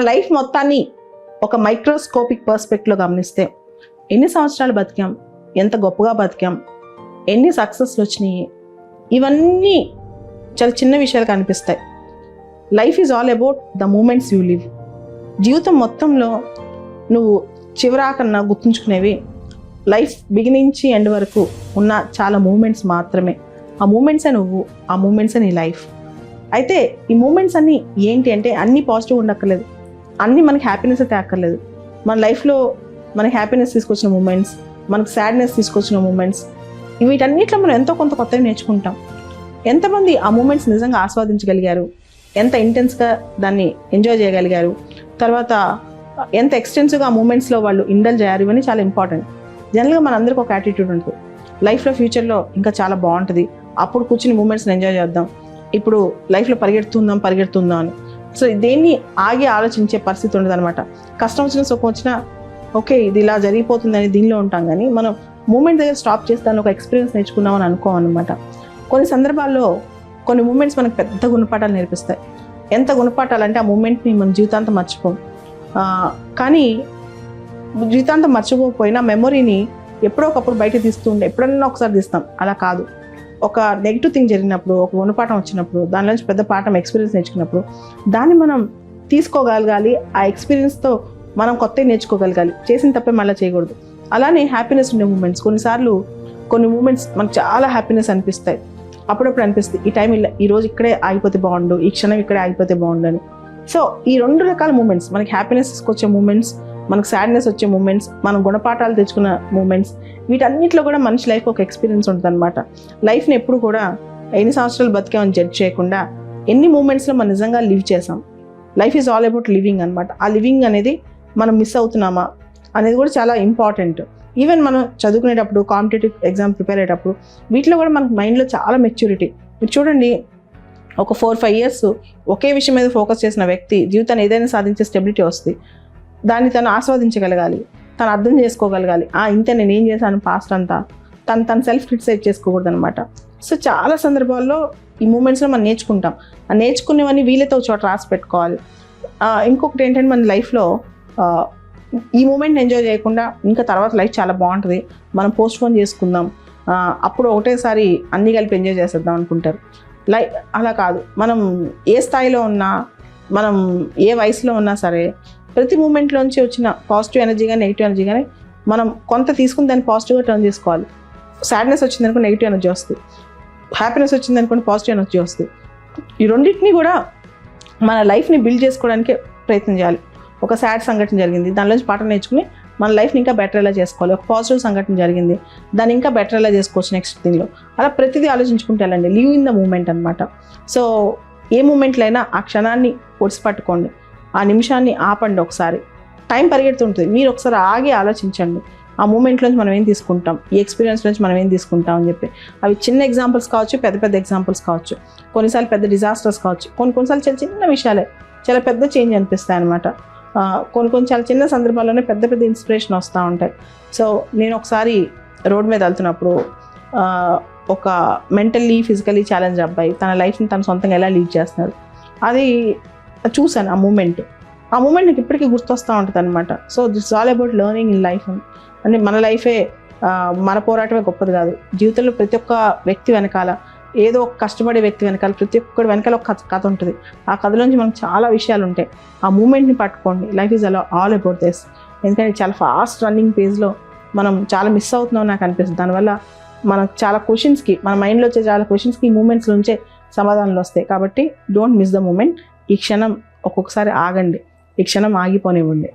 Life మొత్తాన్ని ఒక microscopic పర్స్పెక్టివ్లో గమనిస్తే ఎన్ని సంవత్సరాలు బతికాం, ఎంత గొప్పగా బతికాం, ఎన్ని సక్సెస్లు వచ్చినాయి, ఇవన్నీ చాలా చిన్న విషయాలు కనిపిస్తాయి. Life is all about the moments you live. జీవితం మొత్తంలో నువ్వు చివరాకన్నా గుర్తుంచుకునేవి లైఫ్ బిగినింగ్ నుంచి ఎండ్ వరకు ఉన్న చాలా మూమెంట్స్ మాత్రమే. ఆ మూమెంట్సే నువ్వు, ఆ మూమెంట్సే నీ లైఫ్. అయితే ఈ మూమెంట్స్ అన్నీ ఏంటి అంటే అన్నీ పాజిటివ్ ఉండక్కర్లేదు, అన్నీ మనకి హ్యాపీనెస్ అయితే అక్కర్లేదు. మన లైఫ్లో మనకి హ్యాపీనెస్ తీసుకొచ్చిన మూమెంట్స్, మనకు సాడ్నెస్ తీసుకొచ్చిన మూమెంట్స్, వీటన్నిటిలో మనం ఎంతో కొంత కొత్తగా నేర్చుకుంటాం. ఎంతమంది ఆ మూమెంట్స్ నిజంగా ఆస్వాదించగలిగారు, ఎంత ఇంటెన్స్గా దాన్ని ఎంజాయ్ చేయగలిగారు, తర్వాత ఎంత ఎక్స్టెన్సివ్గా ఆ మూమెంట్స్లో వాళ్ళు ఇండల్జ్ అయ్యారు, ఇవన్నీ చాలా ఇంపార్టెంట్. జనరల్గా మనందరికీ ఒక యాటిట్యూడ్ ఉంటుంది, లైఫ్లో ఫ్యూచర్లో ఇంకా చాలా బాగుంటుంది, అప్పుడు కూర్చుని మూమెంట్స్ని ఎంజాయ్ చేద్దాం, ఇప్పుడు లైఫ్లో పరిగెడుతుందాం అని. సో దేన్ని ఆగి ఆలోచించే పరిస్థితి ఉండదు అనమాట. కష్టం వచ్చినా సుఖం వచ్చినా ఓకే ఇది ఇలా జరిగిపోతుందని దీనిలో ఉంటాం, కానీ మనం మూమెంట్ దగ్గర స్టాప్ చేస్తాను ఒక ఎక్స్పీరియన్స్ నేర్చుకున్నామని అనుకోమన్నమాట. కొన్ని సందర్భాల్లో కొన్ని మూమెంట్స్ మనకు పెద్ద గుణపాఠాలు నేర్పిస్తాయి. ఎంత గుణపాఠాలు అంటే ఆ మూమెంట్ని మన జీవితాంతం మర్చిపోం. కానీ జీవితాంతం మర్చిపోకపోయినా మెమొరీని ఎప్పుడో ఒకప్పుడు బయట తీస్తూ ఉండే, ఎప్పుడన్నా ఒకసారి తీస్తాం. అలా కాదు, ఒక నెగిటివ్ థింగ్ జరిగినప్పుడు, ఒక గుణపాఠం వచ్చినప్పుడు, దానిలోంచి పెద్ద పాఠం ఎక్స్పీరియన్స్ నేర్చుకున్నప్పుడు దాన్ని మనం తీసుకోగలగాలి. ఆ ఎక్స్పీరియన్స్తో మనం కొత్తగా నేర్చుకోగలగాలి. చేసిన తప్పే మళ్ళీ చేయకూడదు. అలానే హ్యాపీనెస్ ఉండే మూమెంట్స్, కొన్నిసార్లు కొన్ని మూమెంట్స్ మనకు చాలా హ్యాపీనెస్ అనిపిస్తాయి. అప్పుడప్పుడు అనిపిస్తుంది ఈ టైం ఈ రోజు ఇక్కడే ఆగిపోతే బాగుండు, ఈ క్షణం ఇక్కడే ఆగిపోతే బాగుండు అని. సో ఈ రెండు రకాల మూమెంట్స్, మనకి హ్యాపీనెస్ తీసుకొచ్చే మూమెంట్స్, మనకు సాడ్నెస్ వచ్చే మూమెంట్స్, మనం గుణపాఠాలు తెచ్చుకున్న మూమెంట్స్, వీటన్నిటిలో కూడా మనిషి లైఫ్ ఒక ఎక్స్పీరియన్స్ ఉంటుంది అనమాట. లైఫ్ని ఎప్పుడు కూడా ఎన్ని సంవత్సరాలు బతికామని జడ్జ్ చేయకుండా ఎన్ని మూమెంట్స్లో మనం నిజంగా లివ్ చేసాం. Life is all about living అనమాట. ఆ లివింగ్ అనేది మనం మిస్ అవుతున్నామా అనేది కూడా చాలా ఇంపార్టెంట్. ఈవెన్ మనం చదువుకునేటప్పుడు, కాంపిటేటివ్ ఎగ్జామ్ ప్రిపేర్ అయ్యేటప్పుడు వీటిలో కూడా మనకు మైండ్లో చాలా మెచ్యూరిటీ. మీరు చూడండి, ఒక 4-5 years ఒకే విషయం మీద ఫోకస్ చేసిన వ్యక్తి జీవితాన్ని ఏదైనా సాధించే స్టెబిలిటీ వస్తుంది. దాన్ని తను ఆస్వాదించగలగాలి, తను అర్థం చేసుకోగలగాలి. ఇంతే నేను ఏం చేశాను పాస్ట్ అంతా, తను సెల్ఫ్ క్రిటిసైజ్ చేసుకోకూడదు అనమాట. సో చాలా సందర్భాల్లో ఈ మూమెంట్స్లో మనం నేర్చుకుంటాం. ఆ నేర్చుకునేవన్నీ వీళ్ళతో ఒక చోట రాసి పెట్టుకోవాలి. ఇంకొకటి ఏంటంటే మన లైఫ్లో ఈ మూమెంట్ ఎంజాయ్ చేయకుండా ఇంకా తర్వాత లైఫ్ చాలా బాగుంటుంది, మనం పోస్ట్పోన్ చేసుకుందాం, అప్పుడు ఒకటేసారి అన్నీ కలిపి ఎంజాయ్ చేసేద్దాం అనుకుంటారు. అలా కాదు. మనం ఏ స్థాయిలో ఉన్నా, మనం ఏ వయసులో ఉన్నా సరే, ప్రతి మూమెంట్లోంచి వచ్చిన పాజిటివ్ ఎనర్జీ కానీ నెగిటివ్ ఎనర్జీ కానీ మనం కొంత తీసుకుని దాన్ని పాజిటివ్గా టర్న్ చేసుకోవాలి. సాడ్నెస్ వచ్చింది అనుకోండి నెగిటివ్ ఎనర్జీ వస్తుంది, హ్యాపీనెస్ వచ్చింది అనుకోండి పాజిటివ్ ఎనర్జీ వస్తుంది. ఈ రెండింటినీ కూడా మన లైఫ్ని బిల్డ్ చేసుకోవడానికి ప్రయత్నం చేయాలి. ఒక సాడ్ సంఘటన జరిగింది, దానిలోంచి పాఠం నేర్చుకుని మన లైఫ్ని ఇంకా బెటర్ ఎలా చేసుకోవాలి. ఒక పాజిటివ్ సంఘటన జరిగింది, దాన్ని ఇంకా బెటర్ ఎలా చేసుకోవచ్చు నెక్స్ట్ థింగ్లో. అలా ప్రతిదీ ఆలోచించుకుంటే వెళ్ళండి. లివ్ ఇన్ ద మూమెంట్ అనమాట. సో ఏ మూమెంట్లో అయినా ఆ క్షణాన్ని ఒడిసి పట్టుకోండి, ఆ నిమిషాన్ని ఆపండి. ఒకసారి టైం పరిగెడుతుంటుంది, మీరు ఒకసారి ఆగి ఆలోచించండి. ఆ మూమెంట్లోంచి మనం ఏం తీసుకుంటాం, ఈ ఎక్స్పీరియన్స్ నుంచి మనం ఏం తీసుకుంటాం అని చెప్పి. అవి చిన్న ఎగ్జాంపుల్స్ కావచ్చు, పెద్ద ఎగ్జాంపుల్స్ కావచ్చు, కొన్నిసార్లు పెద్ద డిజాస్టర్స్ కావచ్చు, కొన్నిసార్లు చాలా చిన్న విషయాలే చాలా పెద్ద చేంజ్ అనిపిస్తాయి అనమాట. కొన్ని చాలా చిన్న సందర్భాల్లోనే పెద్ద ఇన్స్పిరేషన్ వస్తూ ఉంటాయి. సో నేను ఒకసారి రోడ్ మీద వెళ్తున్నప్పుడు ఒక మెంటల్లీ ఫిజికలీ ఛాలెంజ్ అబ్బాయి తన లైఫ్ని తను సొంతంగా ఎలా లీడ్ చేస్తున్నాడు అది చూశాను. ఆ మూమెంట్ నాకు ఇప్పటికీ గుర్తొస్తూ ఉంటుంది అనమాట. So that's all about learning in life. అంటే మన లైఫే, మన పోరాటమే గొప్పది కాదు. జీవితంలో ప్రతి ఒక్క వ్యక్తి వెనకాల, ఏదో ఒక కష్టపడే వ్యక్తి వెనకాల, ప్రతి ఒక్కటి వెనకాల ఒక కథ ఉంటుంది. ఆ కథలోంచి మనకు చాలా విషయాలు ఉంటాయి. ఆ మూమెంట్ని పట్టుకోండి. Life is all about this. ఎందుకంటే చాలా ఫాస్ట్ రన్నింగ్ పేజ్లో మనం చాలా మిస్ అవుతున్నాం నాకు అనిపిస్తుంది. దానివల్ల మనకు చాలా క్వశ్చన్స్కి, మన మైండ్లో వచ్చే చాలా క్వశ్చన్స్కి ఈ మూమెంట్స్ నుంచే సమాధానాలు వస్తాయి. కాబట్టి డోంట్ మిస్ ద మూమెంట్. ఈ క్షణం ఒక్కొక్కసారి ఆగండి, ఈ క్షణం ఆగిపోనివ్వండి.